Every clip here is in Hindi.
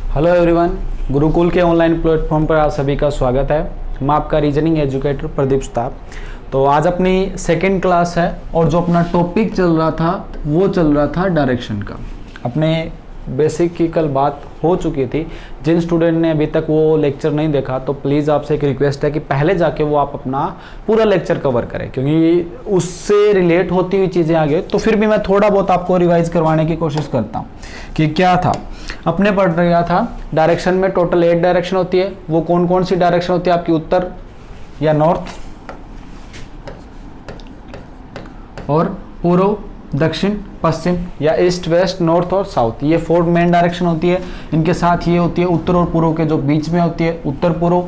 हेलो एवरीवन, गुरुकुल के ऑनलाइन प्लेटफॉर्म पर आप सभी का स्वागत है। मैं आपका रीजनिंग एजुकेटर प्रदीप स्ताप। तो आज अपनी सेकंड क्लास है और जो अपना टॉपिक चल रहा था वो चल रहा था डायरेक्शन का। अपने बेसिक की कल बात हो चुकी थी। जिन स्टूडेंट ने अभी तक वो लेक्चर नहीं देखा तो प्लीज़ आपसे एक रिक्वेस्ट है कि पहले जाके वो आप अपना पूरा लेक्चर कवर करें, क्योंकि उससे रिलेट होती हुई चीज़ें आगे तो फिर भी मैं थोड़ा बहुत आपको रिवाइज करवाने की कोशिश करता हूँ कि क्या था। अपने पढ़ रहा था डायरेक्शन में टोटल 8 डायरेक्शन होती है। वो कौन कौन सी डायरेक्शन होती है आपकी? उत्तर या नॉर्थ और पूर्व, दक्षिण, पश्चिम या ईस्ट, वेस्ट, नॉर्थ और साउथ। ये 4 मेन डायरेक्शन होती है। इनके साथ ये होती है उत्तर और पूर्व के जो बीच में होती है, उत्तर पूर्व,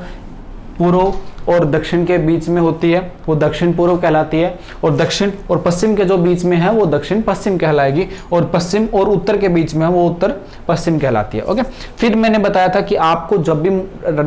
पूर्व और दक्षिण के बीच में होती है वो दक्षिण पूर्व कहलाती है, और दक्षिण और पश्चिम के जो बीच में है वो दक्षिण पश्चिम कहलाएगी, और पश्चिम और उत्तर के बीच में है वो उत्तर पश्चिम कहलाती है। ओके, फिर मैंने बताया था कि आपको जब भी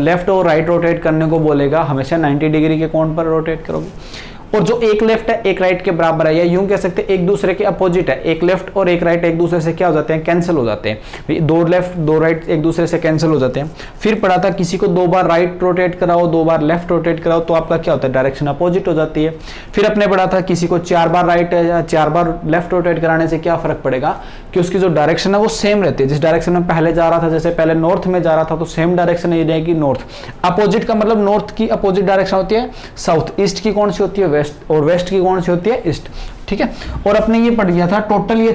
लेफ्ट और राइट रोटेट करने को बोलेगा हमेशा 90 डिग्री के कोण पर रोटेट करोगे, और जो एक लेफ्ट है एक राइट के बराबर है, या यूं कह सकते हैं एक दूसरे के अपोजिट है। एक लेफ्ट और एक राइट एक दूसरे से क्या हो जाते हैं? कैंसिल हो जाते हैं। 2 लेफ्ट 2 राइट एक दूसरे से कैंसिल हो जाते हैं। फिर पढ़ा था किसी को 2 बार राइट रोटेट कराओ 2 बार लेफ्ट रोटेट कराओ तो आपका क्या होता है? डायरेक्शन अपोजिट हो जाती है। फिर अपने पढ़ा था किसी को 4 बार राइट या 4 बार लेफ्ट रोटेट कराने से क्या फर्क पड़ेगा कि उसकी जो डायरेक्शन है वो सेम रहती है। जिस डायरेक्शन में पहले जा रहा था, जैसे पहले नॉर्थ में जा रहा था तो सेम डायरेक्शन ये रहेगी नॉर्थ। अपोजिट का मतलब नॉर्थ की अपोजिट डायरेक्शन होती है साउथ। ईस्ट की कौन सी होती है? वेस्ट। और वेस्ट की कौन सी होती है? ईस्ट। ठीक है। और अपने ये पढ़ गया था टोटल ये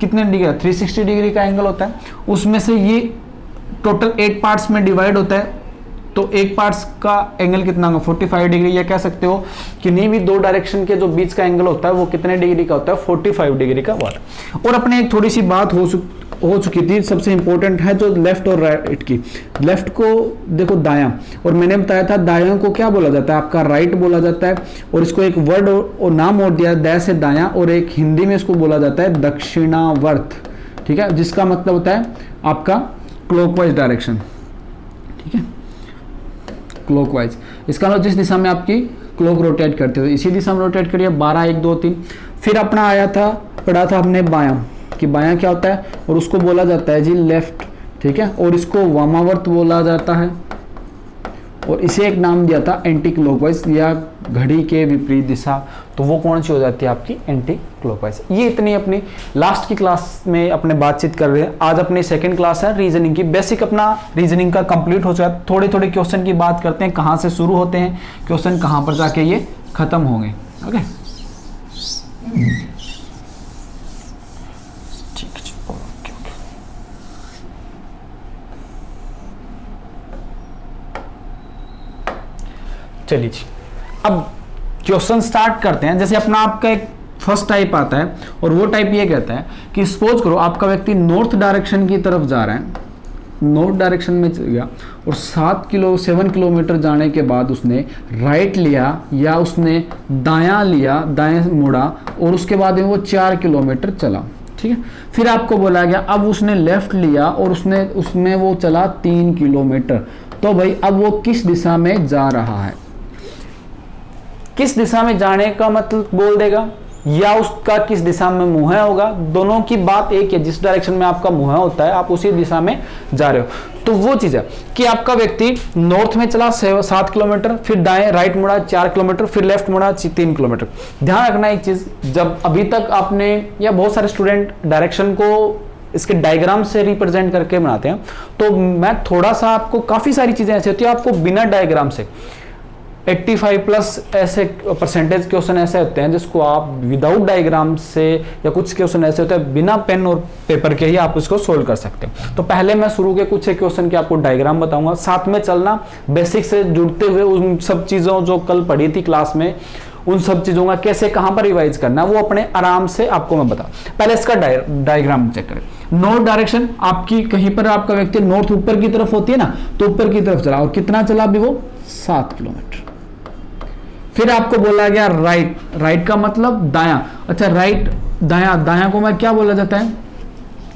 कितने डिग्री? 360 डिग्री का एंगल होता है। उसमें से ये टोटल 8 पार्ट्स में डिवाइड होता है, तो एक पार्ट्स का एंगल कितना होगा? 45 डिग्री। या कह सकते हो कि नहीं भी 2 डायरेक्शन के जो बीच का एंगल होता है वो कितने डिग्री का होता है? 45 डिग्री का होता है। और अपने एक थोड़ी सी बात हो चुकी थी, सबसे इंपॉर्टेंट है जो लेफ्ट और राइट की। लेफ्ट को देखो दायां, और मैंने बताया था दायां को क्या बोला जाता है? आपका राइट बोला जाता है। और इसको एक वर्ड और नाम और दिया दै से दायां, और एक हिंदी में इसको बोला जाता है दक्षिणावर्त। ठीक है, जिसका मतलब होता है आपका क्लॉकवाइज डायरेक्शन। ठीक है, क्लॉकवाइज। इसका मतलब जिस दिशा में आपकी क्लॉक रोटेट करते हो इसी दिशा में रोटेट करिए। 12 1 2 3। फिर अपना आया था, पढ़ा था हमने बायां, कि बायां क्या होता है और उसको बोला जाता है जी लेफ्ट। ठीक है, और इसको वामावर्त बोला जाता है, और इसे एक नाम दिया था एंटी क्लॉकवाइज या घड़ी के विपरीत दिशा। तो वो कौन सी हो जाती है आपकी? Anti clockwise. ये इतनी अपनी लास्ट की क्लास में अपने बातचीत कर रहे हैं। आज अपनी सेकंड क्लास है रीजनिंग की। बेसिक अपना रीजनिंग का कंप्लीट हो चुका है। थोड़े थोड़े क्वेश्चन की बात करते हैं, कहाँ से शुरू होते हैं क्वेश्चन, कहाँ पर जाके ये खत्म होंगे। ओके, चलिए जी, अब क्वेश्चन स्टार्ट करते हैं। जैसे अपना आपका एक फर्स्ट टाइप आता है, और वो टाइप ये कहता है कि सपोज करो आपका व्यक्ति नॉर्थ डायरेक्शन की तरफ जा रहा है, नॉर्थ डायरेक्शन में चल गया, और 7 किलोमीटर जाने के बाद उसने राइट लिया या उसने दायां लिया, दाएं मुड़ा, और उसके बाद में वो 4 किलोमीटर चला। ठीक है, फिर आपको बोला गया अब उसने लेफ्ट लिया और उसमें वो चला 3 किलोमीटर। तो भाई अब वो किस दिशा में जा रहा है? किस दिशा में जाने का मतलब बोल देगा, या उसका किस दिशा में मुंह होगा। दोनों की बात एक है, जिस डायरेक्शन में आपका मुंह होता है आप उसी दिशा में जा रहे हो। तो वो चीज है कि आपका व्यक्ति नॉर्थ में चला 7 किलोमीटर, फिर दाएं राइट मुड़ा 4 किलोमीटर, फिर लेफ्ट मुड़ा 3 किलोमीटर। ध्यान रखना एक चीज, जब अभी तक आपने या बहुत सारे स्टूडेंट डायरेक्शन को इसके डायग्राम से रिप्रेजेंट करके बनाते हैं, तो मैं थोड़ा सा आपको, काफी सारी चीजें ऐसी होती है आपको बिना डायग्राम से 85+ ऐसे परसेंटेज क्वेश्चन ऐसे होते हैं जिसको आप विदाउट डायग्राम से, या कुछ क्वेश्चन ऐसे होते हैं बिना पेन और पेपर के ही आप इसको सोल्व कर सकते हो। तो पहले मैं शुरू के कुछ क्वेश्चन के आपको डायग्राम बताऊंगा, साथ में चलना बेसिक से जुड़ते हुए उन सब चीज़ों जो कल पढ़ी थी क्लास में, उन सब चीज़ों का कैसे कहाँ पर रिवाइज करना वो अपने आराम से आपको मैं बता। पहले इसका डायग्राम चेक करें। नॉर्थ डायरेक्शन आपकी, कहीं पर आपका व्यक्ति नॉर्थ ऊपर की तरफ होती है ना, तो ऊपर की तरफ चला, और कितना चला अभी वो? 7 किलोमीटर। फिर आपको बोला गया राइट, राइट का मतलब दायां। अच्छा, राइट दायां, दायां को मैं क्या बोला जाता है?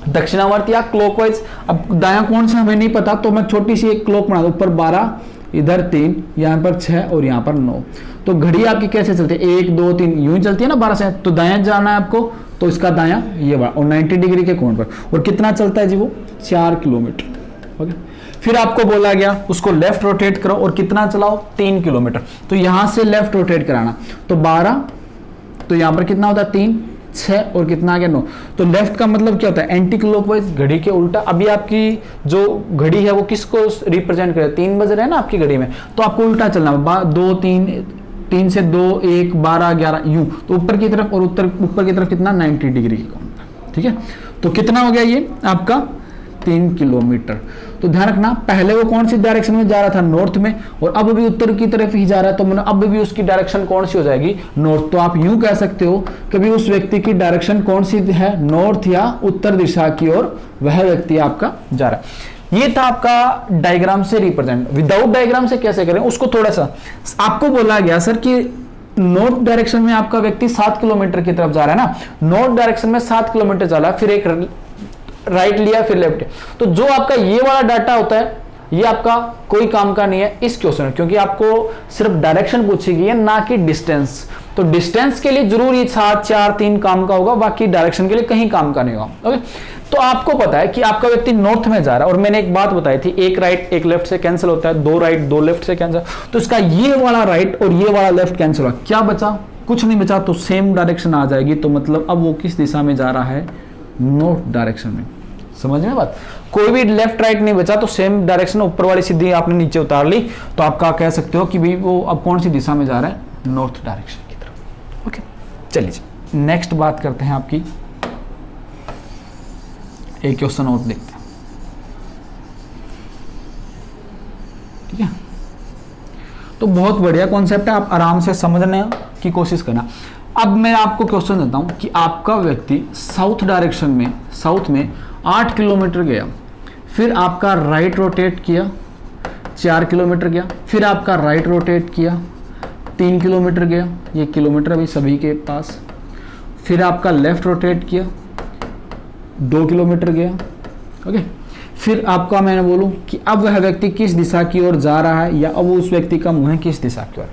दक्षिणावर्त या क्लॉकवाइज। अब दायां कौन सा हमें नहीं पता, तो मैं छोटी सी एक क्लॉक बना दूं, ऊपर 12, इधर 3, यहाँ पर 6 और यहाँ पर 9। तो घड़ी आपकी कैसे चलती है? 1 2 3 यूं ही चलती है ना 12 से। तो दायां जाना है आपको, तो इसका दायां ये वाला, और 90 डिग्री के कोण पर। और कितना चलता है जी वो? 4 किलोमीटर। ओके। फिर आपको बोला गया उसको लेफ्ट रोटेट करो और कितना चलाओ 3 किलोमीटर। तो यहां से लेफ्ट रोटेट कराना, तो 12, तो यहां पर कितना होता है 3, 6 और कितना आ गया 9। तो लेफ्ट का मतलब क्या होता है एंटी क्लॉकवाइज, घड़ी के उल्टा। अभी आपकी जो घड़ी है वो किसको रिप्रेजेंट करे, 3 बज रहे हैं ना आपकी घड़ी में, तो आपको उल्टा चलना है, 2 3 से 2 1 12 11 यूं, तो ऊपर की तरफ, और ऊपर की तरफ कितना 90 डिग्री का, ठीक है। तो कितना हो गया ये आपका 3 किलोमीटर। तो ध्यान रखना पहले वो कौन सी डायरेक्शन में जा रहा था, नॉर्थ में, और अब भी उत्तर की तरफ ही जा रहा है, तो मतलब अब भी उसकी डायरेक्शन कौन सी हो जाएगी, नॉर्थ। तो आप यूं कह सकते हो कभी उस व्यक्ति की डायरेक्शन कौन सी है, नॉर्थ या उत्तर दिशा की ओर वह व्यक्ति आपका जा रहा है। ये था आपका डायग्राम से रिप्रेजेंट। विदाउट डायग्राम से कैसे करें उसको थोड़ा सा आपको बोला गया सर कि नॉर्थ डायरेक्शन में आपका व्यक्ति 7 किलोमीटर की तरफ जा रहा है ना, नॉर्थ डायरेक्शन में 7 किलोमीटर चला है, फिर एक राइट लिया फिर लेफ्ट। तो जो आपका ये वाला डाटा होता है ये आपका कोई काम का नहीं है इस क्वेश्चन में, क्योंकि आपको सिर्फ डायरेक्शन पूछी गई है ना कि डिस्टेंस। तो डिस्टेंस के लिए जरूर 7 4 3 काम का होगा, बाकी डायरेक्शन के लिए कहीं काम का नहीं होगा। ओके, तो आपको पता है कि आपका व्यक्ति नॉर्थ में जा रहा है, और मैंने एक बात बताई थी, एक राइट एक लेफ्ट से कैंसिल होता है, 2 राइट 2 लेफ्ट से कैंसिल। तो इसका ये वाला राइट और ये वाला लेफ्ट कैंसिल हुआ, क्या बचा, कुछ नहीं बचा। तो सेम डायरेक्शन आ जाएगी, तो मतलब अब वो किस दिशा में जा रहा है, नॉर्थ डायरेक्शन में। समझ में बात, कोई भी लेफ्ट राइट नहीं बचा, तो सेम डायरेक्शन ऊपर वाली सीधी आपने नीचे उतार ली, तो आपका कह सकते हो कि भाई वो अब कौन सी दिशा में जा रहा है, नॉर्थ डायरेक्शन की तरफ। ओके, चलिए नेक्स्ट बात करते हैं आपकी, एक क्वेश्चन और देखते हैं, ठीक है। तो बहुत बढ़िया कॉन्सेप्ट है, आप आराम से समझने की कोशिश करना। अब मैं आपको क्वेश्चन देता हूं कि आपका व्यक्ति साउथ डायरेक्शन में, साउथ में 8 किलोमीटर गया, फिर आपका राइट रोटेट किया 4 किलोमीटर गया, फिर आपका राइट रोटेट किया 3 किलोमीटर गया, ये किलोमीटर अभी सभी के पास, फिर आपका लेफ्ट रोटेट किया 2 किलोमीटर गया। ओके, फिर आपका मैंने बोलूं कि अब वह व्यक्ति किस दिशा की ओर जा रहा है, या अब उस व्यक्ति का मुंह किस दिशा की ओर।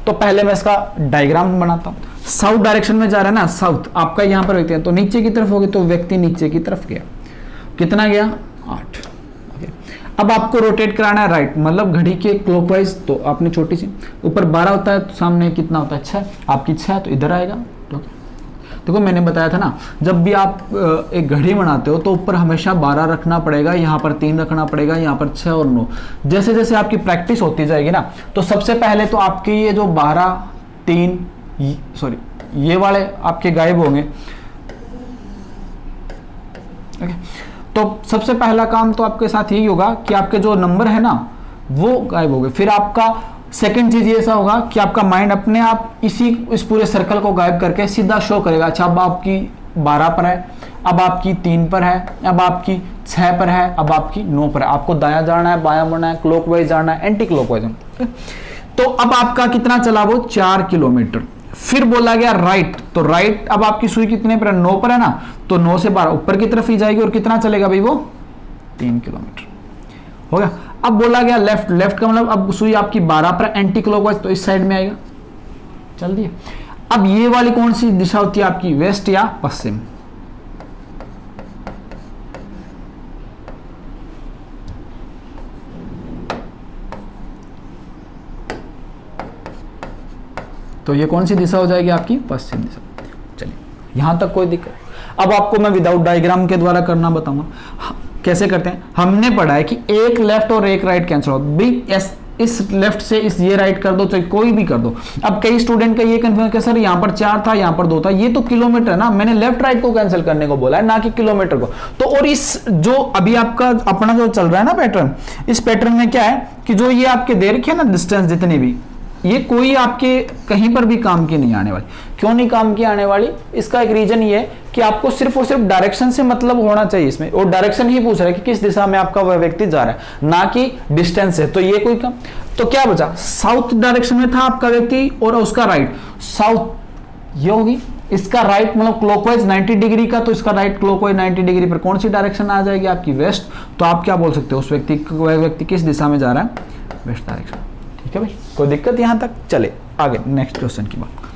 तो पहले मैं इसका डायग्राम बनाता हूं। साउथ डायरेक्शन में जा रहा है ना, साउथ आपका यहां पर व्यक्ति है, तो नीचे की तरफ होगी, तो व्यक्ति नीचे की तरफ गया, कितना गया 8। ओके, अब आपको रोटेट कराना है राइट, मतलब घड़ी के क्लॉकवाइज, तो आपने छोटी सी ऊपर 12 होता है, तो सामने कितना होता है 6, आपकी 6 तो इधर आएगा। देखो मैंने बताया था ना, जब भी आप एक घड़ी बनाते हो तो ऊपर हमेशा 12 रखना पड़ेगा, यहाँ पर 3 रखना पड़ेगा, यहाँ पर 6 और 9। जैसे जैसे आपकी प्रैक्टिस होती जाएगी ना, तो सबसे पहले तो आपके ये जो 12 3 सॉरी ये वाले आपके गायब होंगे। ओके, तो सबसे पहला काम तो आपके साथ यही होगा कि आपके जो नंबर है ना वो गायब हो गए। फिर आपका सेकंड चीज ये ऐसा होगा कि आपका माइंड अपने आप इस पूरे सर्कल को गायब करके सीधा शो करेगा, अच्छा अब आपकी 12 पर है, अब आपकी 3 पर है, अब आपकी 6 पर है, अब आपकी 9 पर है। आपको दायां जाना है, बायां मुड़ना है, क्लॉकवाइज जाना है, एंटी क्लॉकवाइज। तो अब आपका कितना चला वो 4 किलोमीटर। फिर बोला गया राइट, तो राइट अब आपकी सुई कितने पर है, 9 पर है ना, तो 9 से 12 ऊपर की तरफ ही जाएगी, और कितना चलेगा भाई वो 3 किलोमीटर हो गया। अब बोला गया लेफ्ट, लेफ्ट का मतलब अब सुई आपकी 12 पर एंटी क्लॉकवाइज, तो इस साइड में आएगा, चल दिए। अब ये वाली कौन सी दिशा होती है आपकी, वेस्ट या पश्चिम। तो ये कौन सी दिशा हो जाएगी आपकी, पश्चिम दिशा। चलिए यहां तक कोई दिक्कत। अब आपको मैं विदाउट डायग्राम के द्वारा करना बताऊंगा, कैसे करते हैं। हमने पढ़ा है कि एक लेफ्ट और एक राइट कैंसिल हो, इस लेफ्ट से इस ये राइट कर दो, चाहे कोई भी कर दो। अब कई स्टूडेंट का ये कंफ्यूजन है, सर यहाँ पर 4 था यहाँ पर 2 था, ये तो किलोमीटर है ना, मैंने लेफ्ट राइट को कैंसिल करने को बोला है ना कि किलोमीटर को। तो और इस जो अभी आपका अपना जो चल रहा है ना पैटर्न, इस पैटर्न में क्या है कि जो ये आपके दे रखे है ना डिस्टेंस जितनी भी, ये कोई आपके कहीं पर भी काम की नहीं आने वाली। क्यों नहीं काम की आने वाली, इसका एक रीजन ये है कि आपको सिर्फ और सिर्फ डायरेक्शन से मतलब होना चाहिए इसमें, और डायरेक्शन ही पूछ रहा है कि किस दिशा में आपका वह व्यक्ति जा रहा है, ना कि डिस्टेंस है। तो ये कोई काम, तो क्या बचा, साउथ डायरेक्शन में था आपका व्यक्ति और उसका राइट, साउथ ये होगी, इसका राइट मतलब क्लॉकवाइज 90 डिग्री का, तो इसका राइट क्लॉकवाइज 90 डिग्री पर कौन सी डायरेक्शन आ जाएगी आपकी, वेस्ट। तो आप क्या बोल सकते हो, उस व्यक्ति वह व्यक्ति किस दिशा में जा रहा है, वेस्ट डायरेक्शन। ठीक है भाई, कोई दिक्कत यहां तक। चले आगे नेक्स्ट क्वेश्चन की बात।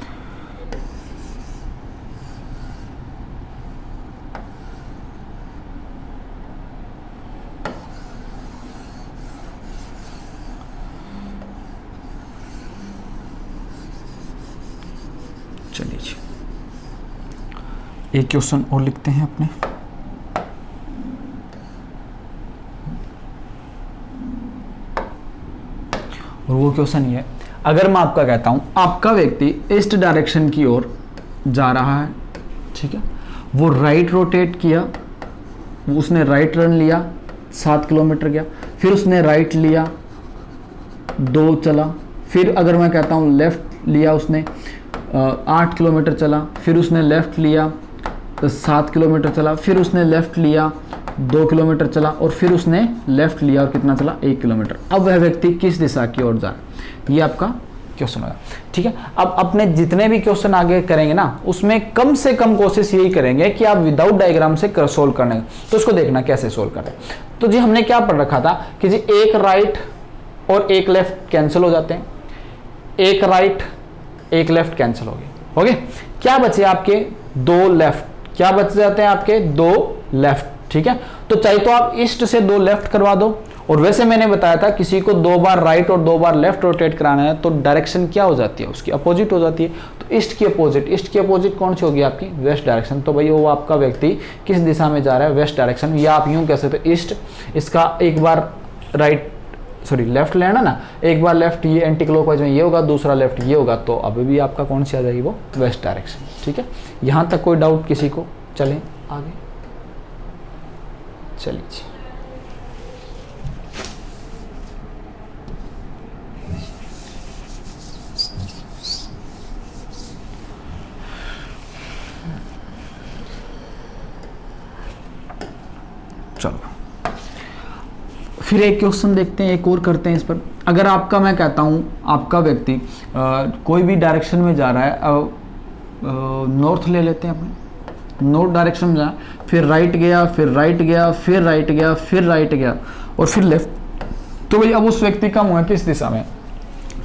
एक क्वेश्चन और लिखते हैं अपने। और वो क्वेश्चन ये है, अगर मैं आपका कहता हूं आपका व्यक्ति ईस्ट डायरेक्शन की ओर जा रहा है, ठीक है, वो राइट रोटेट किया, उसने राइट टर्न लिया, 7 किलोमीटर गया, फिर उसने राइट लिया, 2 चला, फिर अगर मैं कहता हूँ लेफ्ट लिया उसने 8 किलोमीटर चला, फिर उसने लेफ्ट लिया 7 किलोमीटर चला, फिर उसने लेफ्ट लिया 2 किलोमीटर चला, और फिर उसने लेफ्ट लिया और कितना चला 1 किलोमीटर। अब वह व्यक्ति किस दिशा की ओर जा रहा है, ये आपका क्वेश्चन होगा, ठीक है। अब अपने जितने भी क्वेश्चन आगे करेंगे ना, उसमें कम से कम कोशिश यही करेंगे कि आप विदाउट डायग्राम से सोल्व करने, तो उसको देखना कैसे सोल्व करें। तो जी हमने क्या पढ़ रखा था कि जी एक राइट और एक लेफ्ट कैंसिल हो जाते हैं, एक राइट एक लेफ्ट कैंसिल हो गए, ओके। क्या बचे आपके 2 लेफ्ट, क्या बच जाते हैं आपके 2 लेफ्ट, ठीक है। तो चाहे तो आप ईस्ट से 2 लेफ्ट करवा दो, और वैसे मैंने बताया था किसी को 2 बार राइट और 2 बार लेफ्ट रोटेट कराना है तो डायरेक्शन क्या हो जाती है, उसकी अपोजिट हो जाती है। तो ईस्ट की अपोजिट, ईस्ट की अपोजिट कौन सी होगी आपकी, वेस्ट डायरेक्शन। तो भाई वो आपका व्यक्ति किस दिशा में जा रहा है, वेस्ट डायरेक्शन, या आप यूं कह सकते हो ईस्ट, इसका एक बार राइट सॉरी लेफ्ट लेना ना, एक बार लेफ्ट ये एंटी क्लॉकवाइज में ये होगा, दूसरा लेफ्ट ये होगा, तो अभी भी आपका कौन सी आ जाएगी, वो वेस्ट डायरेक्शन, ठीक है। यहाँ तक कोई डाउट किसी को, चलें आगे, चलिए। चलो फिर एक क्वेश्चन देखते हैं, एक और करते हैं इस पर। अगर आपका मैं कहता हूँ आपका व्यक्ति कोई भी डायरेक्शन में जा रहा है, नॉर्थ ले लेते हैं अपने, नॉर्थ डायरेक्शन में जा, फिर राइट गया, फिर राइट गया, फिर राइट गया, फिर राइट गया और फिर लेफ्ट, तो भाई अब उस व्यक्ति का मुंह किस दिशा में,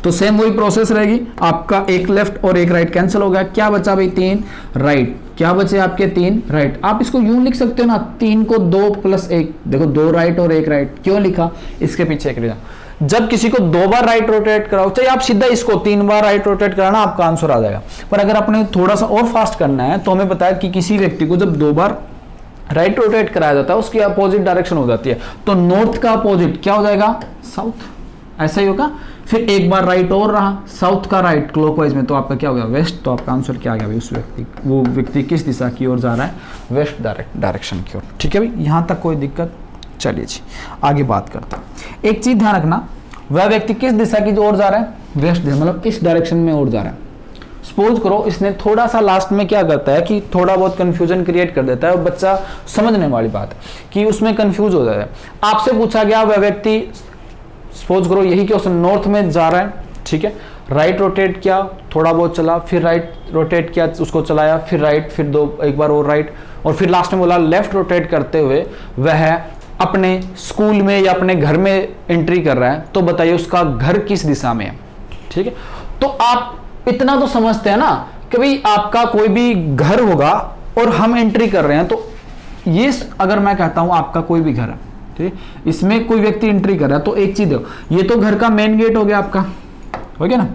तो सेम वही प्रोसेस रहेगी। आपका एक लेफ्ट और एक राइट कैंसिल हो गया, क्या बचा भाई 3 राइट, क्या बचे आपके 3 राइट। आप इसको यूं लिख सकते हो ना, 3 को 2 + 1, देखो 2 राइट और 1 राइट, क्यों लिखा, इसके पीछे एक रीजन। जब किसी को 2 बार राइट रोटेट कराओ, चाहे आप सीधा इसको 3 बार राइट रोटेट कराना, आपका आंसर आ जाएगा। पर अगर आपने थोड़ा सा और फास्ट करना है तो हमें बताया कि किसी व्यक्ति को जब 2 बार राइट रोटेट कराया जाता है, उसकी अपोजिट डायरेक्शन हो जाती है, तो नॉर्थ का अपोजिट क्या हो जाएगा, साउथ, ऐसा ही होगा। फिर एक बार राइट और रहा, साउथ का राइट क्लॉकवाइज में, तो आपका क्या हो गया, वेस्ट। तो आपका आंसर क्या आ गया भाई, उस व्यक्ति, वो व्यक्ति किस दिशा की ओर जा रहा है, वेस्ट डायरेक्शन की ओर, ठीक है भाई। यहाँ तक कोई दिक्कत, चलिए जी आगे बात करते हैं। एक चीज ध्यान रखना, वह व्यक्ति किस दिशा की ओर जा रहा है, वेस्ट, मतलब इस डायरेक्शन में ओर जा रहा है। सपोज करो इसने थोड़ा सा लास्ट में क्या करता है कि थोड़ा बहुत कंफ्यूजन क्रिएट कर देता है, और बच्चा समझने वाली बात है कि उसमें कंफ्यूज हो जाता है। आपसे पूछा गया वह व्यक्ति, सपोज करो यही क्वेश्चन, नॉर्थ में जा रहा है, ठीक है, राइट रोटेट किया, थोड़ा बहुत चला, फिर राइट रोटेट किया, उसको चलाया, फिर राइट, फिर 2 एक बार और राइट, और फिर लास्ट में बोला लेफ्ट रोटेट करते हुए वह अपने स्कूल में या अपने घर में एंट्री कर रहा है। तो बताइए उसका घर किस दिशा में है, ठीक है। तो आप इतना तो समझते हैं ना कि भाई आपका कोई भी घर होगा और हम एंट्री कर रहे हैं, तो ये अगर मैं कहता हूं आपका कोई भी घर है, ठीक है, इसमें कोई व्यक्ति एंट्री कर रहा है, तो एक चीज देखो, ये तो घर का मेन गेट हो गया आपका, हो गया ना,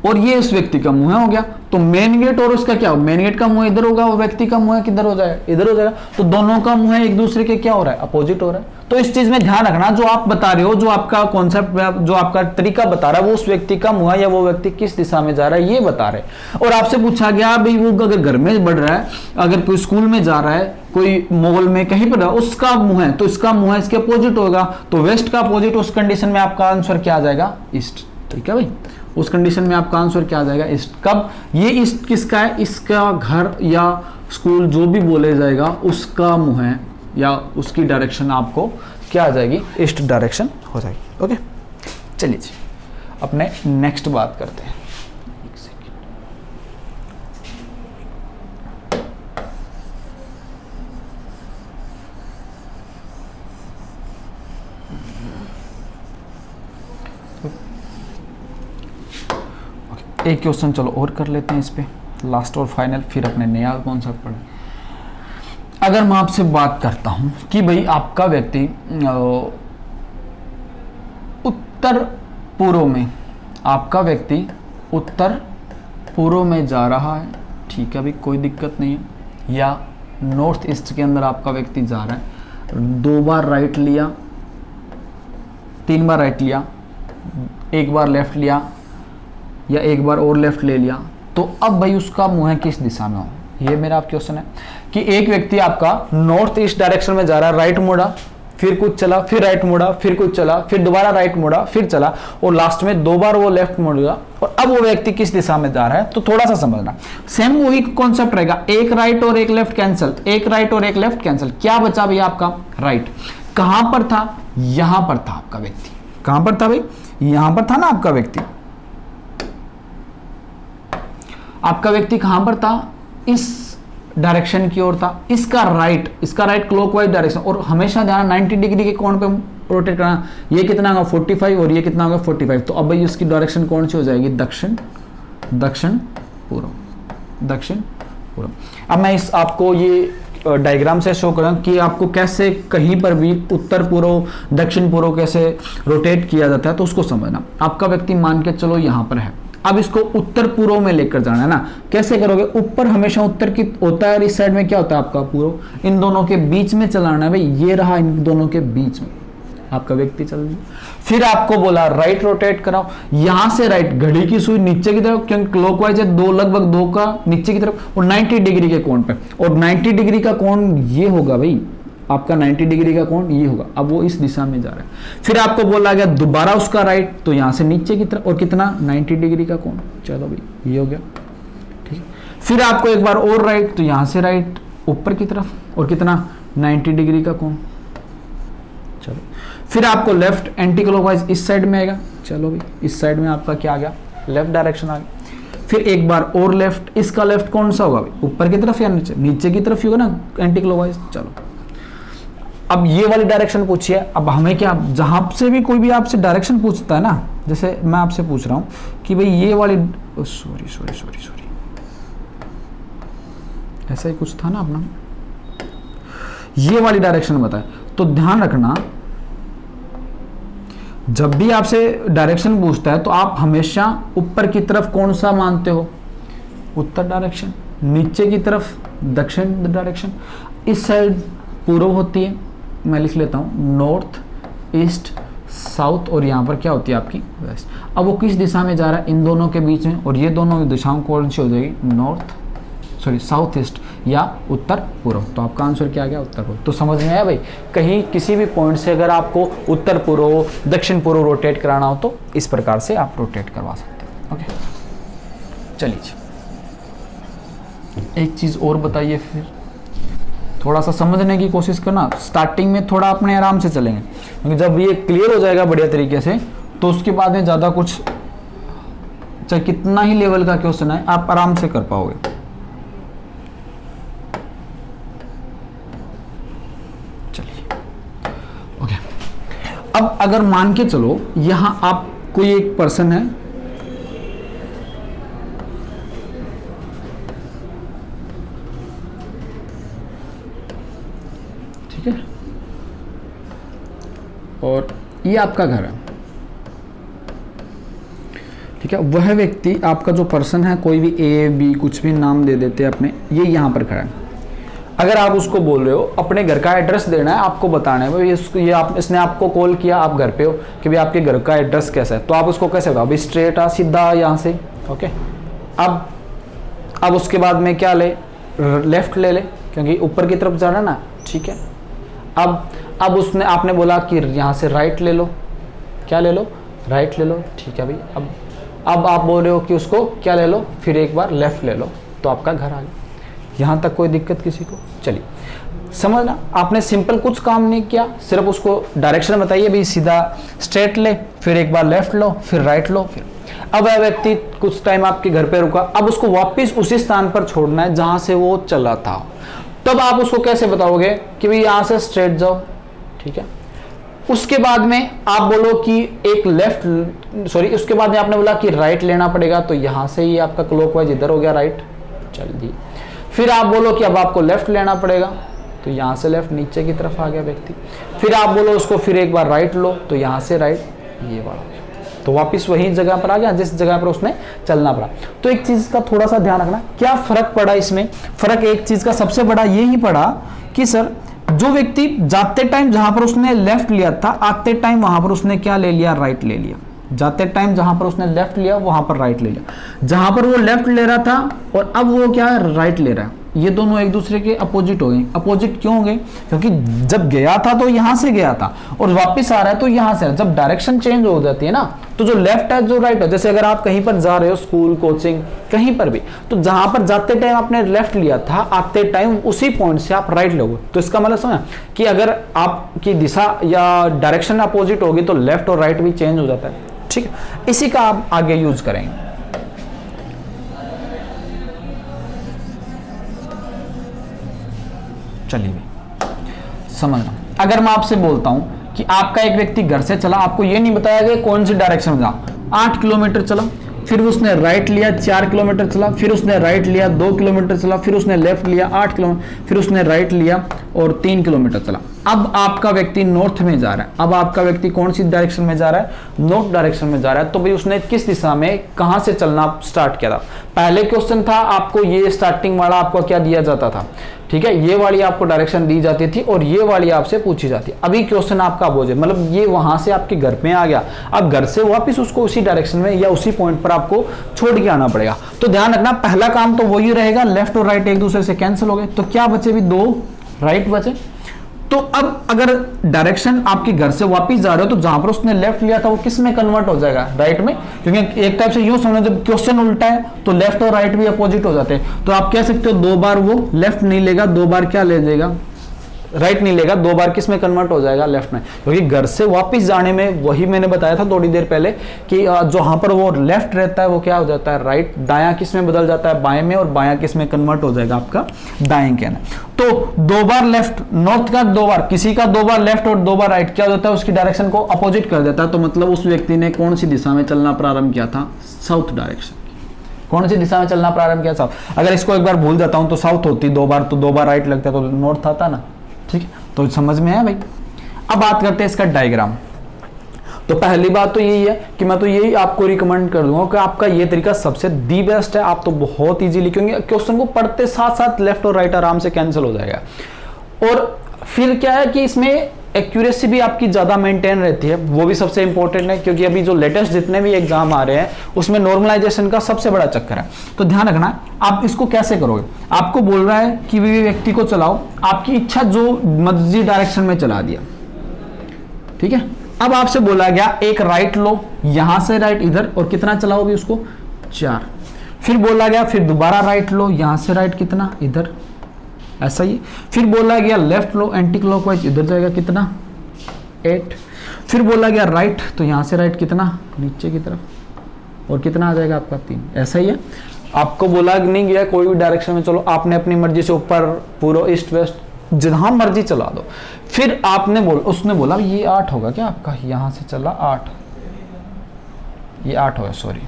और ये उस व्यक्ति का मुंह हो गया। तो मेन गेट और उसका क्या हो, मेन गेट का मुंह इधर होगा, वो व्यक्ति का मुंह किधर हो जाएगा, इधर हो जाएगा। तो दोनों का मुंह एक दूसरे के क्या हो रहा है, अपोजिट हो रहा है। तो इस चीज में ध्यान रखना, जो आप बता रहे हो, जो आपका कॉन्सेप्ट, जो आपका तरीका बता रहा है, वो उस व्यक्ति का मुंह या वो व्यक्ति किस दिशा में जा रहा है, ये बता रहे। और आपसे पूछा गया भाई वो अगर घर में बढ़ रहा है, अगर कोई स्कूल में जा रहा है, कोई मॉल में कहीं पर, उसका मुंह है, तो इसका मुंह इसके अपोजिट होगा, तो वेस्ट का अपोजिट, उस कंडीशन में आपका आंसर क्या आ जाएगा, ईस्ट, ठीक है भाई। उस कंडीशन में आपका आंसर क्या आ जाएगा, ईस्ट। कब, ये ईस्ट किसका है, इसका घर या स्कूल जो भी बोले जाएगा, उसका मुंह है या उसकी डायरेक्शन आपको क्या आ जाएगी, ईस्ट डायरेक्शन हो जाएगी, ओके। चलिए जी अपने नेक्स्ट बात करते हैं। एक क्वेश्चन चलो और कर लेते हैं इस पे, लास्ट और फाइनल, फिर अपने नया कॉन्सेप्ट पढ़ें। अगर मैं आपसे बात करता हूं कि भाई आपका व्यक्ति उत्तर पूर्व में, आपका व्यक्ति उत्तर पूर्व में जा रहा है, ठीक है भाई, कोई दिक्कत नहीं है। या नॉर्थ ईस्ट के अंदर आपका व्यक्ति जा रहा है, 2 बार राइट लिया, 3 बार राइट लिया, 1 बार लेफ्ट लिया या 1 बार और लेफ्ट ले लिया, तो अब भाई उसका मुंह किस दिशा में हो, ये मेरा आप क्वेश्चन है। कि एक व्यक्ति आपका नॉर्थ ईस्ट डायरेक्शन में जा रहा है, राइट मुड़ा, फिर कुछ चला, फिर राइट मुड़ा, फिर कुछ चला, फिर दोबारा राइट मुड़ा, फिर चला, और लास्ट में 2 बार वो लेफ्ट मुड़ेगा, और अब वो व्यक्ति किस दिशा में जा रहा है, तो थोड़ा सा समझना। सेम वही कॉन्सेप्ट रहेगा, एक राइट और एक लेफ्ट कैंसिल, एक राइट और एक लेफ्ट कैंसिल, क्या बचा भैया आपका राइट। कहां पर था, यहां पर था आपका व्यक्ति, कहां पर था भाई, यहां पर था ना आपका व्यक्ति। आपका व्यक्ति कहां पर था, इस डायरेक्शन की ओर था, इसका राइट क्लॉकवाइज डायरेक्शन, और हमेशा ध्यान 90 डिग्री के कोण पे रोटेट करना। ये कितना होगा 45 और ये कितना होगा 45, तो अब भाई इसकी डायरेक्शन कौन सी हो जाएगी, दक्षिण पूर्व। अब मैं इस आपको ये डायग्राम से शो करूं कि आपको कैसे कहीं पर भी उत्तर पूर्व दक्षिण पूर्व कैसे रोटेट किया जाता है, तो उसको समझना। आपका व्यक्ति मान के चलो यहां पर है, अब इसको उत्तर पूर्व में लेकर जाना है ना, कैसे करोगे, ऊपर हमेशा उत्तर की होता है और इस साइड में क्या होता है आपका पूर्व, इन दोनों के बीच में चलाना है भाई, ये रहा इन दोनों के बीच में आपका व्यक्ति चल रहा। फिर आपको बोला राइट रोटेट कराओ, यहां से राइट, घड़ी की सुई नीचे की तरफ, क्योंकि क्लॉकवाइज है, लगभग 2 का नीचे की तरफ, और 90 डिग्री के कोण पे, और 90 डिग्री का कोण ये होगा भाई आपका, 90 डिग्री का कोण ये होगा। अब वो इस दिशा में जा रहा है। फिर आपको बोला गया दोबारा उसका राइट, तो यहां से नीचे की तरफ, और कितना 90 डिग्री का कोण, चलो भाई ये हो गया, ठीक है। फिर आपको एक बार और राइट, तो यहां से राइट ऊपर की तरफ, और कितना 90 डिग्री का कोण, चलो। फिर आपको लेफ्ट एंटी क्लॉकवाइज इस साइड में आएगा, चलो भाई इस साइड में आपका क्या आ गया, लेफ्ट डायरेक्शन आ गया। फिर एक बार और लेफ्ट, इसका लेफ्ट कौन सा होगा भाई, ऊपर की तरफ या नीचे की तरफ ही होगा ना एंटी क्लॉकवाइज, चलो। अब ये वाली डायरेक्शन पूछिए, अब हमें क्या, जहां से भी कोई भी आपसे डायरेक्शन पूछता है ना, जैसे मैं आपसे पूछ रहा हूं कि भाई ये वाली, सॉरी ऐसा ही कुछ था ना अपना, ये वाली डायरेक्शन बताए, तो ध्यान रखना जब भी आपसे डायरेक्शन पूछता है तो आप हमेशा ऊपर की तरफ कौन सा मानते हो, उत्तर डायरेक्शन, नीचे की तरफ दक्षिण डायरेक्शन, इस साइड पूर्व होती है, मैं लिख लेता हूं नॉर्थ ईस्ट साउथ, और यहां पर क्या होती है आपकी वेस्ट। अब वो किस दिशा में जा रहा है, इन दोनों के बीच में, और ये दोनों दिशाओं कौन सी हो जाएगी, साउथ ईस्ट या उत्तर पूर्व। तो आपका आंसर क्या आ गया, उत्तर पूर्व। तो समझ में आया भाई, कहीं किसी भी पॉइंट से अगर आपको उत्तर पूर्व दक्षिण पूर्व रोटेट कराना हो तो इस प्रकार से आप रोटेट करवा सकते हैं। ओके चलिए एक चीज और बताइए, फिर थोड़ा सा समझने की कोशिश करना। स्टार्टिंग में थोड़ा अपने आराम से चलेंगे, क्योंकि जब ये क्लियर हो जाएगा बढ़िया तरीके से, तो उसके बाद में ज़्यादा कुछ, चाहे कितना ही लेवल का क्वेश्चन है, आप आराम से कर पाओगे। चलिए ओके, अब अगर मान के चलो यहां आप कोई एक पर्सन है, ठीक है, और ये आपका घर है, ठीक है। वह व्यक्ति आपका जो पर्सन है, कोई भी ए बी कुछ भी नाम दे देते हैं अपने, ये यहां पर खड़ा है। अगर आप उसको बोल रहे हो अपने घर का एड्रेस देना है, आपको बताना है भाई इसने आपको कॉल किया, आप घर पे हो, कि भाई आपके घर का एड्रेस कैसा है, तो आप उसको कैसे बताओ, भाई स्ट्रेट आ सीधा यहाँ से, ओके। अब उसके बाद में क्या ले, लेफ्ट ले ले, क्योंकि ऊपर की तरफ जाना ना, ठीक है। अब उसने आपने बोला कि यहाँ से राइट ले लो, क्या ले लो, राइट ले लो, ठीक है भाई। अब आप बोल रहे हो कि उसको क्या ले लो, फिर एक बार लेफ्ट ले लो, तो आपका घर आ गया। यहाँ तक कोई दिक्कत किसी को? चलिए समझना, आपने सिंपल कुछ काम नहीं किया, सिर्फ उसको डायरेक्शन बताइए, भाई सीधा स्ट्रेट ले, फिर एक बार लेफ्ट लो, फिर राइट लो, फिर। अब वह व्यक्ति कुछ टाइम आपके घर पे रुका, अब उसको वापस उसी स्थान पर छोड़ना है जहां से वो चला था। तब आप उसको कैसे बताओगे कि भाई यहाँ से स्ट्रेट जाओ, ठीक है। उसके बाद में आप बोलो कि एक उसके बाद में आपने बोला कि राइट लेना पड़ेगा, तो यहां से ही आपका क्लॉकवाइज इधर हो गया राइट, चल दी। फिर आप बोलो कि अब आपको लेफ्ट लेना पड़ेगा, तो यहां से लेफ्ट नीचे की तरफ आ गया व्यक्ति। फिर आप बोलो उसको फिर एक बार राइट लो, तो यहां से राइट, ये वाला। तो वापस वही जगह पर आ गया जिस जगह पर उसने चलना पड़ा। तो एक चीज का थोड़ा सा ध्यान रखना, क्या फर्क पड़ा इसमें? फर्क एक चीज का सबसे बड़ा ये ही पड़ा कि सर जो व्यक्ति जाते टाइम जहां पर उसने लेफ्ट लिया था, आते टाइम वहां पर उसने क्या ले लिया? राइट ले लिया। जाते टाइम जहां पर उसने लेफ्ट लिया वहां पर राइट ले लिया। जहां पर वो लेफ्ट ले रहा था और अब वो क्या है? राइट ले रहा है। ये दोनों एक दूसरे के अपोजिट हो गए। अपोजिट क्यों हो गए? क्योंकि जब गया था तो यहां से गया था और वापस आ रहा है तो यहां से। जब डायरेक्शन चेंज हो जाती है ना, तो जो लेफ्ट है जो राइट है, जैसे अगर आप कहीं पर जा रहे हो, स्कूल, कोचिंग, कहीं पर भी, तो जहां पर जाते टाइम आपने लेफ्ट लिया था, आते टाइम उसी पॉइंट से आप राइट लोगे। तो इसका मतलब समझा कि अगर आपकी दिशा या डायरेक्शन अपोजिट होगी तो लेफ्ट और राइट भी चेंज हो जाता है। ठीक है, इसी का आप आगे यूज करेंगे। चलिए समझना, अगर मैं आपसे बोलता हूं कि आपका एक व्यक्ति घर से चला, आपको ये नहीं बताया गया कौन सी डायरेक्शन में जाओ, 8 किलोमीटर चला, फिर उसने राइट लिया, 4 किलोमीटर चला, फिर उसने राइट लिया, 2 किलोमीटर चला, फिर उसने लेफ्ट लिया, 8 किलोमीटर, फिर उसने राइट लिया और 3 किलोमीटर चला। अब आपका व्यक्ति नॉर्थ में जा रहा है। अब आपका व्यक्ति कौन सी डायरेक्शन में जा रहा है? नॉर्थ डायरेक्शन में जा रहा है। तो भाई उसने किस दिशा में, कहां से चलना स्टार्ट किया था? पहले क्वेश्चन था आपको ये स्टार्टिंग वाला आपको क्या दिया जाता था? ठीक है, ये वाली आपको डायरेक्शन दी जाती थी और ये वाली आपसे पूछी जाती है। अभी क्वेश्चन आपका अपोजिट, मतलब ये वहां से आपके घर पे आ गया, अब घर से वापस उसको उसी डायरेक्शन में या उसी पॉइंट पर आपको छोड़ के आना पड़ेगा। तो ध्यान रखना, पहला काम तो वही रहेगा, लेफ्ट और राइट एक दूसरे से कैंसिल हो गए, तो क्या बचे भी? 2 राइट बचे। तो अब अगर डायरेक्शन आपके घर से वापस जा रहे हो तो जहां पर उसने लेफ्ट लिया था वो किस में कन्वर्ट हो जाएगा? राइट में। क्योंकि एक टाइप से यूं समझो, जब क्वेश्चन उल्टा है तो लेफ्ट और राइट भी अपोजिट हो जाते हैं। तो आप कह सकते हो 2 बार वो लेफ्ट नहीं लेगा, 2 बार क्या ले जाएगा? राइट नहीं लेगा, 2 बार किस में कन्वर्ट हो जाएगा? लेफ्ट में। क्योंकि घर से वापस जाने में वही मैंने बताया था थोड़ी देर पहले कि जहां पर वो लेफ्ट रहता है वो क्या हो जाता है? राइट। दायां किस में बदल जाता है? बाएं में। और बायां किस में कन्वर्ट हो जाएगा? आपका दाएं के अंदर। तो 2 बार लेफ्ट, नॉर्थ का 2 बार, किसी का 2 बार लेफ्ट और 2 बार राइट, क्या हो जाता है? उसकी डायरेक्शन को अपोजिट कर देता है। तो मतलब उस व्यक्ति ने कौन सी दिशा में चलना प्रारंभ किया था? South direction. कौन सी दिशा में चलना प्रारंभ किया? साउथ। अगर इसको एक बार भूल जाता हूं तो साउथ होती 2 बार, तो 2 बार राइट लगता है तो नॉर्थ आता ना। ठीक है, तो समझ में है भाई। अब बात करते हैं इसका डायग्राम। तो पहली बात तो यही है कि मैं तो यही आपको रिकमेंड कर दूंगा कि आपका ये तरीका सबसे दी बेस्ट है। आप तो बहुत इजीली, क्योंकि क्वेश्चन को पढ़ते साथ साथ लेफ्ट और राइट आराम से कैंसिल हो जाएगा। और फिर क्या है कि इसमें एक्यूरेसी भी आपकी ज्यादा मेंटेन रहती है, वो भी सबसे इंपॉर्टेंट है। क्योंकि अभी जो लेटेस्ट जितने भी एग्जाम आ रहे हैं उसमें नॉर्मलाइजेशन का सबसे बड़ा चक्कर है। तो ध्यान रखना, आप इसको कैसे करोगे? आपको बोल रहा है कि व्यक्ति को चलाओ, आपकी इच्छा जो मर्जी डायरेक्शन में चला दिया। ठीक है, अब आपसे बोला गया एक राइट लो, यहां से राइट इधर, और कितना चलाओगे उसको? 4। फिर बोला गया फिर दोबारा राइट लो, यहां से राइट कितना? इधर, ऐसा ही। फिर बोला गया लेफ्ट लो, एंटी क्लॉकवाइज, इधर जाएगा कितना? 8। फिर बोला गया राइट, तो यहां से राइट कितना? नीचे की तरफ, और कितना आ जाएगा आपका? 3। ऐसा ही है। आपको बोला नहीं गया कोई भी डायरेक्शन में चलो, आपने अपनी मर्जी से ऊपर, पूर्व, ईस्ट, वेस्ट, जहां मर्जी चला दो। फिर आपने उसने बोला ये 8 होगा क्या आपका? यहां से चला 8, ये 8 होगा, सॉरी,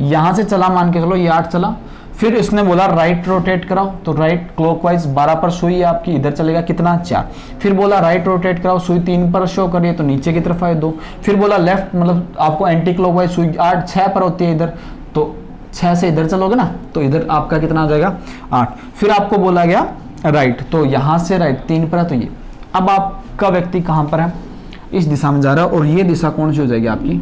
यहां से चला, मान के चलो ये 8 चला। फिर इसने बोला राइट रोटेट कराओ, तो राइट क्लॉकवाइज 12 पर सुई है आपकी, इधर चलेगा कितना? 4। फिर बोला राइट रोटेट कराओ, सुई 3 पर शो करिए तो नीचे की तरफ आए 2। फिर बोला लेफ्ट, मतलब आपको एंटी क्लॉकवाइज सुई 6 पर होती है इधर, तो 6 से इधर चलोगे ना तो इधर आपका कितना आ जाएगा? 8। फिर आपको बोला गया राइट, तो यहां से राइट 3 पर है, तो ये। अब आपका व्यक्ति कहां पर है? इस दिशा में जा रहा है, और ये दिशा कौन सी हो जाएगी आपकी?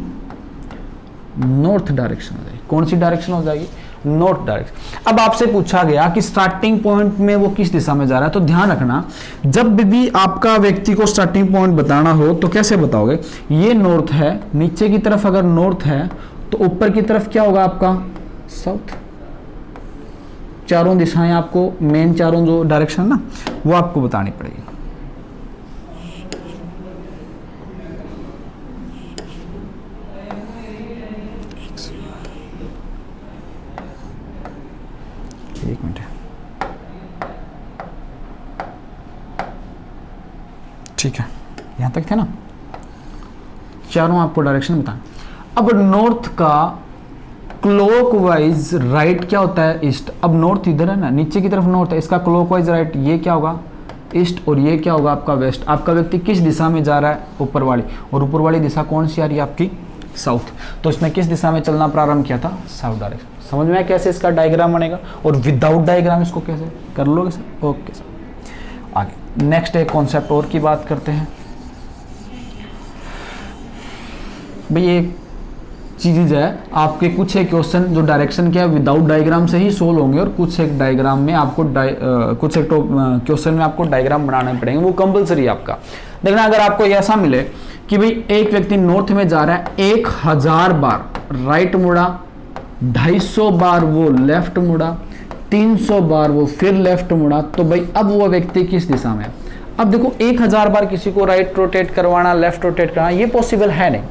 नॉर्थ डायरेक्शन हो जाएगी। कौन सी डायरेक्शन हो जाएगी? North direction. अब आपसे पूछा गया कि स्टार्टिंग पॉइंट में वो किस दिशा में जा रहा है। तो ध्यान रखना, जब भी आपका व्यक्ति को स्टार्टिंग पॉइंट बताना हो तो कैसे बताओगे? ये नॉर्थ है, नीचे की तरफ अगर नॉर्थ है तो ऊपर की तरफ क्या होगा आपका? साउथ। चारों दिशाएं आपको, मेन चारों जो डायरेक्शन ना, वो आपको बतानी पड़ेगी। एक मिनट, ठीक है, यहां तक थे ना? चारों आपको डायरेक्शन बता। अब नॉर्थ का क्लॉकवाइज राइट क्या होता है? ईस्ट। अब नॉर्थ इधर है ना, नीचे की तरफ नॉर्थ है, इसका क्लॉकवाइज राइट ये क्या होगा? ईस्ट। और ये क्या होगा आपका? वेस्ट। आपका व्यक्ति किस दिशा में जा रहा है? ऊपर वाली। और ऊपर वाली दिशा कौन सी आ रही है आपकी? साउथ। तो इसमें किस दिशा में चलना प्रारंभ किया था? South direction. समझ में आया कैसे इसका डायग्राम बनेगा? और विदाउट डायग्राम इसको कैसे कर लोगे सर? Okay sir. आगे नेक्स्ट एक कॉन्सेप्ट और की बात करते हैं। भाई एक चीज़ है, आपके कुछ एक क्वेश्चन जो डायरेक्शन के विदाउट डायग्राम से ही सोल्व होंगे और कुछ एक डायग्राम में आपको कुछ एक क्वेश्चन में आपको डायग्राम बनाने पड़ेंगे, वो कंपलसरी है आपका। देखना अगर आपको ऐसा मिले कि भाई एक व्यक्ति नॉर्थ में जा रहा है, 1000 बार राइट मुड़ा, 250 बार वो लेफ्ट मुड़ा, 300 बार वो फिर लेफ्ट मुड़ा, तो भाई अब वो व्यक्ति किस दिशा में है? अब देखो 1000 बार किसी को राइट रोटेट करवाना, लेफ्ट रोटेट करवाना, ये पॉसिबल है नहीं।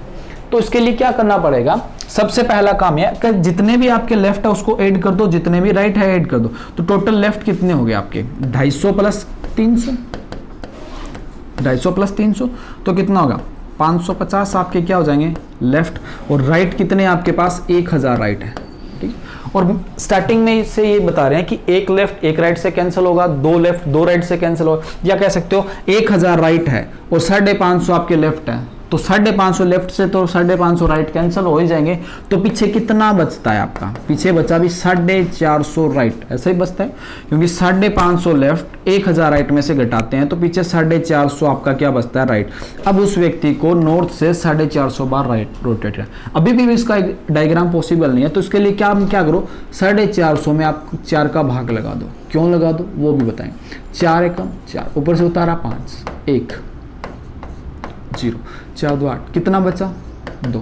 तो इसके लिए क्या करना पड़ेगा? सबसे पहला काम है कि जितने भी आपके लेफ्ट है उसको ऐड कर दो, जितने भी राइट है ऐड कर दो। तो टोटल लेफ्ट कितने हो गए आपके? 250 प्लस 300, 250 प्लस 300 तो कितना होगा? 550 आपके क्या हो जाएंगे? लेफ्ट। और राइट कितने आपके पास? 1000 राइट है, ठीक। और स्टार्टिंग में से ये बता रहे हैं कि एक लेफ्ट एक राइट से कैंसिल होगा, 2 लेफ्ट 2 राइट से कैंसिल होगा, या कह सकते हो 1000 राइट है और 550 आपके लेफ्ट है, तो 550 लेफ्ट से तो 550 राइट कैंसिल हो ही जाएंगे। तो पीछे कितना बचता है आपका? पीछे बचा भी 450 राइट, ऐसा ही बचता है, क्योंकि 550 लेफ्ट 1000 राइट में से घटाते हैं तो पीछे 450 आपका क्या बचता है? राइट। अब उस व्यक्ति को नॉर्थ से 450 बार राइट रोटेट है। अभी भी इसका डायग्राम पॉसिबल नहीं है, तो इसके लिए क्या करो? 450 में आप 4 का भाग लगा दो। क्यों लगा दो वो भी बताएं। 4 एकम 4, ऊपर से उतारा 5, 1 0, 4 2 8, कितना बचा? 2।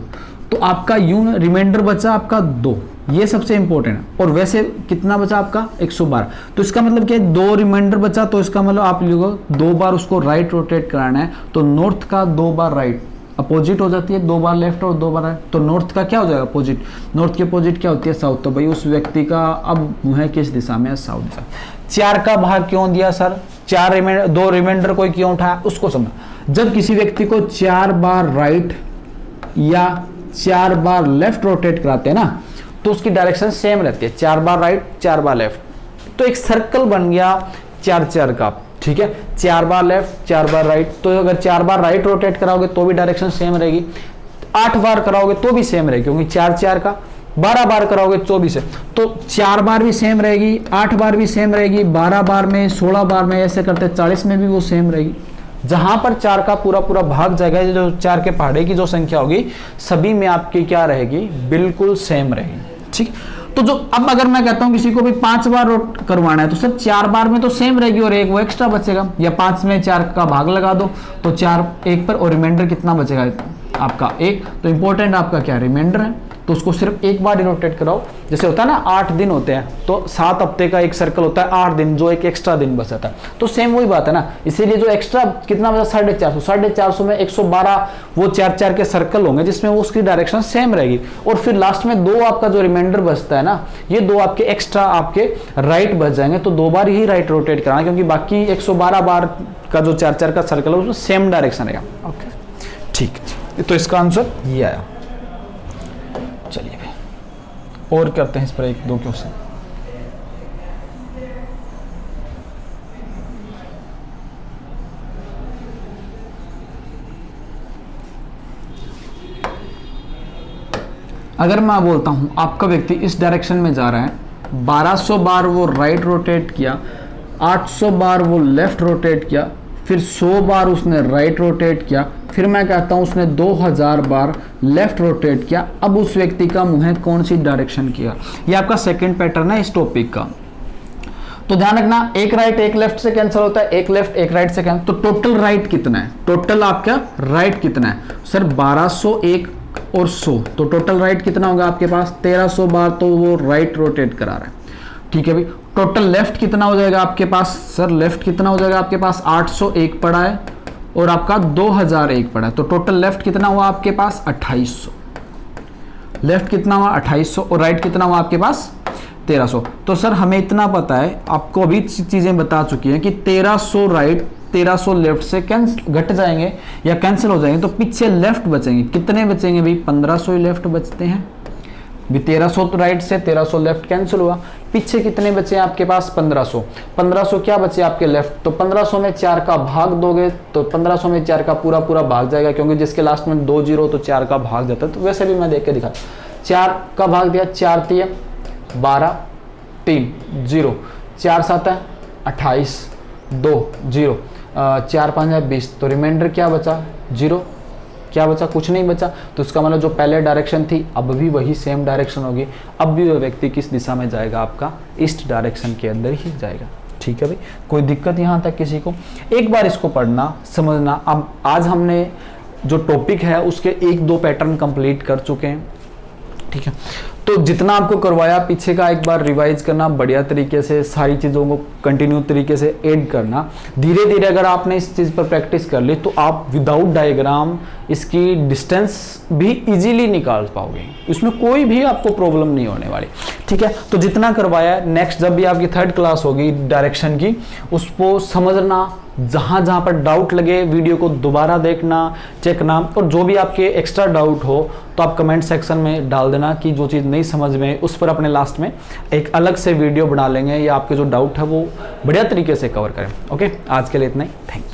तो आपका यूं रिमाइंडर बचा आपका 2, ये सबसे इंपॉर्टेंट है। और वैसे कितना बचा आपका? 112। तो इसका मतलब क्या है? 2 रिमाइंडर बचा, तो इसका मतलब आप लोगों 2 बार उसको राइट रोटेट कराना है। तो नॉर्थ का 2 बार राइट अपोजिट हो जाती है, 2 बार लेफ्ट और 2 बार राइट, तो नॉर्थ का क्या हो जाएगा? अपोजिट। नॉर्थ की अपोजिट क्या होती है? साउथ। तो भाई उस व्यक्ति का अब मुँह है किस दिशा में है? साउथ दिशा। 4 का भाग क्यों दिया सर? 2 रिमाइंडर कोई क्यों उठाया उसको समझ। जब किसी व्यक्ति को 4 बार राइट या 4 बार लेफ्ट रोटेट कराते हैं ना, तो उसकी डायरेक्शन सेम रहती है, 4 बार राइट 4 बार लेफ्ट। तो एक सर्कल बन गया 4-4 का, ठीक है। 4 बार लेफ्ट 4 बार राइट, तो अगर 4 बार राइट रोटेट कराओगे तो भी डायरेक्शन सेम रहेगी, 8 बार कराओगे तो भी सेम रहेगी, क्योंकि 4-4 का 12 बार कराओगे 24 है, तो 4 बार भी सेम रहेगी, 8 बार भी सेम रहेगी, 12 बार में 16 बार में ऐसे करते 40 में भी वो सेम रहेगी। जहां पर 4 का पूरा पूरा भाग जाएगा, जो 4 के पहाड़े की जो संख्या होगी सभी में आपकी क्या रहेगी? बिल्कुल सेम रहेगी, ठीक। तो जो अब अगर मैं कहता हूं किसी को भी 5 बार रोट करवाना है, तो सर 4 बार में तो सेम रहेगी और एक वो एक्स्ट्रा बचेगा, या 5 में 4 का भाग लगा दो तो 4 1 पर, और रिमाइंडर कितना बचेगा आपका? 1। तो इंपॉर्टेंट आपका क्या? रिमाइंडर है, तो उसको सिर्फ एक बार ही रोटेट कराओ। जैसे होता है ना 8 दिन होते हैं, तो 7 हफ्ते का एक सर्कल होता है, 8 दिन जो एक एक्स्ट्रा दिन बचता है, तो सेम वही बात है ना। इसीलिए जो एक्स्ट्रा कितना बचा? 450 में 112 वो 4-4 के सर्कल होंगे जिसमें वो उसकी डायरेक्शन सेम रहेगी, और फिर लास्ट में 2 आपका जो रिमाइंडर बचता है ना, ये 2 आपके एक्स्ट्रा आपके राइट बच जाएंगे, तो 2 बार ही राइट रोटेट कराना, क्योंकि बाकी 112 बार का जो 4-4 का सर्कल है उसमें सेम डायरेक्शन रहेगा। ओके ठीक है, तो इसका आंसर ये आया। चलिए भाई और करते हैं इस पर 1-2 क्वेश्चन। अगर मैं बोलता हूं आपका व्यक्ति इस डायरेक्शन में जा रहा है, 1200 बार वो राइट रोटेट किया, 800 बार वो लेफ्ट रोटेट किया, फिर 100 बार उसने राइट रोटेट किया, फिर मैं कहता हूं उसने 2000 बार लेफ्ट रोटेट किया। अब उस व्यक्ति का मुंह कौन सी डायरेक्शन किया? ये आपका सेकंड पैटर्न है इस टॉपिक का। तो ध्यान रखना, एक राइट एक लेफ्ट से कैंसिल होता है, एक लेफ्ट एक राइट से कैंसिल। तो टोटल राइट कितना है? टोटल आपका राइट कितना है सर? 1200, 1 और 100, तो टोटल राइट कितना होगा आपके पास? 1300 बार तो वो राइट रोटेट करा रहा है, ठीक है भाई। टोटल लेफ्ट कितना हो जाएगा आपके पास? सर लेफ्ट कितना हो जाएगा आपके पास? 801 पड़ा है और आपका 2001 पड़ा है, तो टोटल लेफ्ट कितना हुआ आपके पास? 2800। लेफ्ट कितना हुआ? 2800, और राइट कितना हुआ आपके पास? 1300। तो सर हमें इतना पता है, आपको अभी चीजें बता चुकी हैं कि 1300 राइट 1300 लेफ्ट से कैंसिल घट जाएंगे या कैंसिल हो जाएंगे, तो पीछे लेफ्ट बचेंगे। कितने बचेंगे भाई? 1500 ही लेफ्ट बचते हैं। भी 1300 राइट से 1300 लेफ्ट कैंसिल हुआ, पीछे कितने बचे हैं आपके पास 1500, 1500 क्या बचे आपके लेफ्ट, तो 1500 में 4 का भाग दोगे तो 1500 में 4 का पूरा पूरा भाग जाएगा, क्योंकि जिसके लास्ट में 2 जीरो तो 4 का भाग जाता है। तो वैसे भी मैं देख के दिखा, 4 का भाग दिया, 4 3 12 3 0, 4 7 है 28 2 0, 4 5 है 20, तो रिमाइंडर क्या बचा 0, क्या बचा, कुछ नहीं बचा। तो इसका मतलब जो पहले डायरेक्शन थी अब भी वही सेम डायरेक्शन होगी, अब भी वह व्यक्ति किस दिशा में जाएगा, आपका ईस्ट डायरेक्शन के अंदर ही जाएगा। ठीक है भाई, कोई दिक्कत यहाँ तक किसी को? एक बार इसको पढ़ना समझना। अब आज हमने जो टॉपिक है उसके 1-2 पैटर्न कंप्लीट कर चुके हैं। ठीक है, तो जितना आपको करवाया पीछे का एक बार रिवाइज करना बढ़िया तरीके से, सारी चीज़ों को कंटिन्यू तरीके से ऐड करना। धीरे धीरे अगर आपने इस चीज़ पर प्रैक्टिस कर ली तो आप विदाउट डायग्राम इसकी डिस्टेंस भी इजीली निकाल पाओगे, इसमें कोई भी आपको प्रॉब्लम नहीं होने वाली। ठीक है, तो जितना करवाया नेक्स्ट जब भी आपकी 3rd क्लास होगी डायरेक्शन की, उसको समझना, जहाँ जहाँ पर डाउट लगे वीडियो को दोबारा देखना, चेकना, और जो भी आपके एक्स्ट्रा डाउट हो तो आप कमेंट सेक्शन में डाल देना कि जो चीज़ नहीं समझ में उस पर अपने लास्ट में एक अलग से वीडियो बना लेंगे या आपके जो डाउट है वो बढ़िया तरीके से कवर करें। ओके, आज के लिए इतना ही, थैंक यू।